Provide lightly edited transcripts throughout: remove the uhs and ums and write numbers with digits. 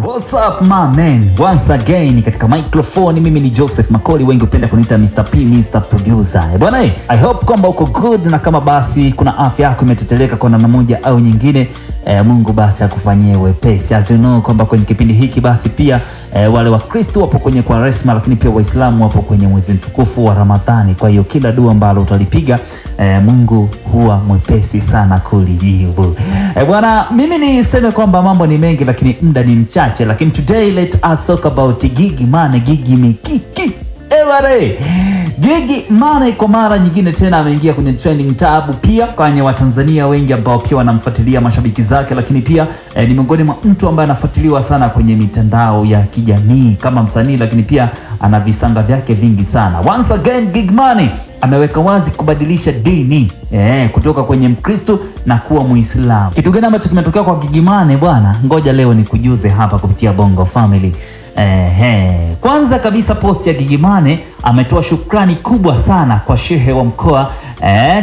What's up my man? Once again katika microphone mimi ni Joseph Makoli, wengi upenda kuniita Mr. P, Mr. Producer. Bwana, I hope kwamba uko good, na kama basi kuna afya yako imeteteleka kwa namna moja au nyingine, Mungu basi akufanyie wepesi. As you know kwamba kwenye kipindi hiki basi pia wale wa Kristo wapo kwenye Kwaresma, lakini pia Waislamu wapo kwenye mwezi mtukufu wa Ramadhani. Kwa hiyo kila dua ambalo utalipiga Mungu huwa mwepesi sana kulijibu. Bwana, mimi niseme kwamba mambo ni mengi lakini muda ni mchache, lakini today let us talk about Gigy Money, Gigy Mikiki. Gigy Money kwa mara nyingine tena ameingia kwenye trending tab, pia kwenye Watanzania wengi ambao pia wanamfuatilia, mashabiki zake, lakini pia ni miongoni mwa mtu ambaye anafuatiliwa sana kwenye mitandao ya kijamii kama msanii, lakini pia ana visanga vyake vingi sana. Once again Gigy Money ameweka wazi kubadilisha dini kutoka kwenye Mkristo na kuwa Muislamu. Kitu gani ambacho kimetokea kwa Gigy Money bwana? Ngoja leo nikujuze hapa kupitia Bongo Family. Kwanza kabisa post ya Gigy Money ametoa shukrani kubwa sana kwa shehe wa mkoa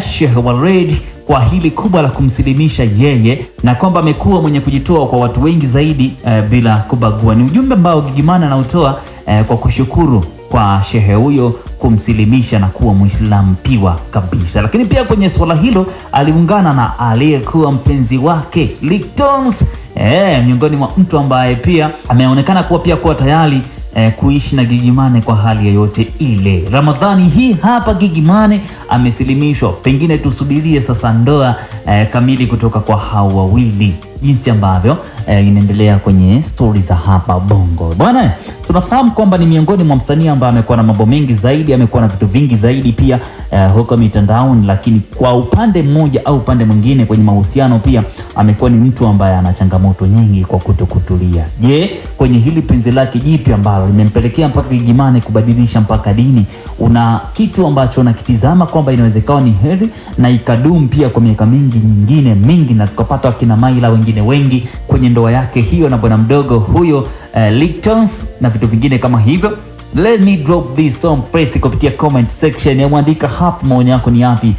Sheikh Walid kwa hili kubwa la kumsilimisha yeye, na kwamba amekuwa mwenye kujitoa kwa watu wengi zaidi bila kubagua. Ni ujumbe ambao Gigy Money anautoa kwa kushukuru kwa shehe huyo kumsilimisha na kuwa Muislamu piwa kabisa. Lakini pia kwenye swala hilo aliungana na aliyekuwa mpenzi wake Liptons, miongoni mwa mtu ambaye pia ameonekana kuwa tayari kuishi na Gigy Money kwa hali yoyote ile. Ramadhani hii hapa Gigy Money amesilimishwa, pengine tusubirie sasa ndoa kamili kutoka kwa hao wawili, jinsi ambavyo inaendelea kwenye stories za hapa Bongo. Bwana, tunafahamu kwamba ni miongoni mwa msanii ambaye amekuwa na mambo mengi zaidi, amekuwa na vitu vingi zaidi pia huko mitandaoni, lakini kwa upande mmoja au upande mwingine kwenye mahusiano pia amekuwa ni mtu ambaye ana changamoto nyingi kwa kutokutulia. Je, kwenye hili penzi lake jipi ambalo limempelekea mpaka Gigy Money kubadilisha mpaka dini, una kitu ambacho unakitizama kwamba inawezekana ni heri na ikadumu pia kwa miaka mingi na tukapata wakina Maila wengine wengi kwenye ndoa yake hiyo na bwana mdogo huyo Liptons na vitu vingine kama hivyo? Let me drop this song press kupitia comment section ya mwandika hapo, maoni yako ni yapi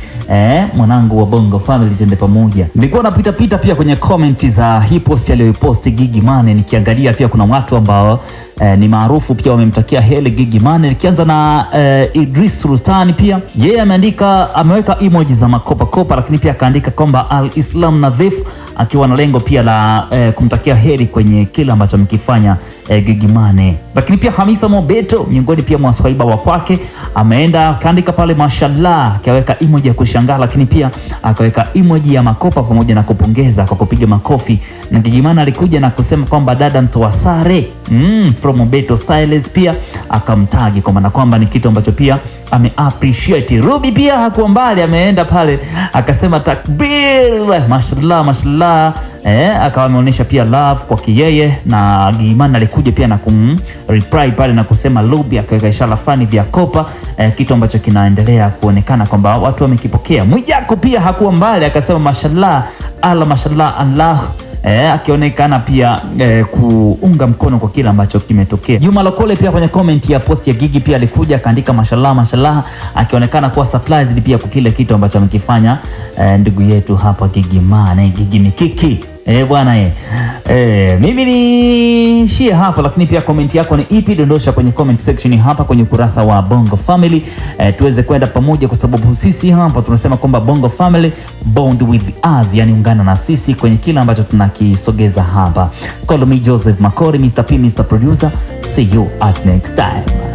mwanangu wa Bongo Family, tende pamoja. Nilikuwa napita pia kwenye comment za hii post aliyoiposti Gigy Money, nikiangalia pia kuna watu ambao ni maarufu pia wamemtakia heri Gigy Money. Nikianza na Idris Sultan, pia yeye ameweka emoji za makopa, lakini pia akaandika kwamba al-Islam nadhif, akiwa na lengo pia la kumtakia heri kwenye kile ambacho amekifanya Gigy Money. Lakini pia Hamisa Mobeto, miongoni pia mwa swaiba wa kwake, ameenda kaandika pale mashallah, akaweka emoji ya kushangaa, lakini pia akaweka emoji ya makopa pamoja na kupongeza kwa kupiga makofi. Na Gigy Money alikuja na kusema kwamba dada mtoa sare from Mobeto Styles, pia akamtagi kwa maana kwamba ni kitu ambacho pia ame appreciate. Ruby pia hakuwa mbali, ameenda pale akasema takbir, mashallah, akawa ameonyesha pia love kwa kiyeye, na Gigy Money alikuja pia na reply pale na kusema Ruby, akaweka ishara fani vya kopa, kitu ambacho kinaendelea kuonekana kwamba watu wamekipokea. Mwijako pia hakuwa mbali, akasema mashallah Allah, akionekana pia kuunga mkono kwa kile ambacho kimetokea. Juma Lokole pia kwenye comment ya post ya Gigy pia alikuja akaandika mashallah, akionekana kuwa surprised pia kwa kile kitu ambacho amekifanya ndugu yetu hapa Gigy Money, Gigy Mikiki. Bwana, mimi ni shia hapa, lakini pia comment yako ni ipi? Dondosha kwenye comment section hapa kwenye ukurasa wa Bongo Family, tuweze kwenda pamoja, kwa sababu sisi hapa tunasema kwamba Bongo Family bond with us, yani ungana na sisi kwenye kila ambacho tunakisogeza hapa. Call me Joseph Makoli, Mr. P, Mr. Producer. See you at next time.